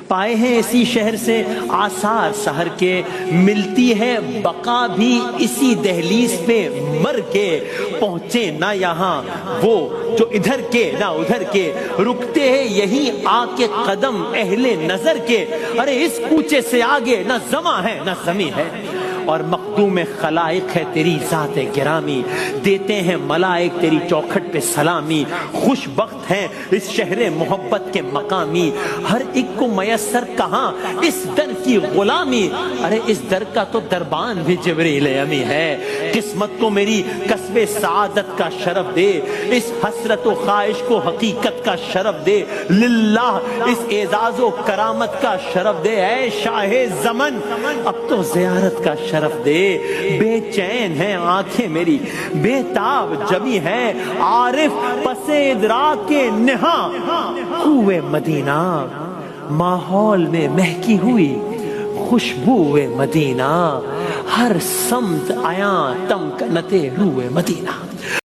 پائے ہیں اسی شہر سے آثار سحر کے، ملتی ہے بقا بھی اسی دہلیز پہ مر کے، پہنچے نہ یہاں وہ جو ادھر کے نہ ادھر کے، رکتے ہیں یہی آ کے قدم اہل نظر کے، ارے اس کوچے سے آگے نہ زماں ہے نہ زمین ہے، اور مخدوم خلائق ہے تیری ذات گرامی، دیتے ہیں ملائک تیری چوکھٹ پہ سلامی، خوش بخت ہیں اس شہر محبت کے مقامی، ہر ایک کو میسر کہاں اس در کی غلامی، ارے اس در کا تو دربان بھی جبریل امی ہے، قسمت کو میری کسب سعادت کا شرف دے، اس حسرت و خواہش کو حقیقت کا شرف دے، للہ اس اعزاز و کرامت کا شرف دے، اے شاہ زمن اب تو زیارت کا شرف دے، بے چین ہیں آنکھیں میری بے تاب جبی ہیں، عارف پس ادراک کے نہاں ہوئے مدینہ، ماحول میں مہکی ہوئی خوشبو مدینہ، ہر سمت آیاں تم کنتے ہوئے مدینہ۔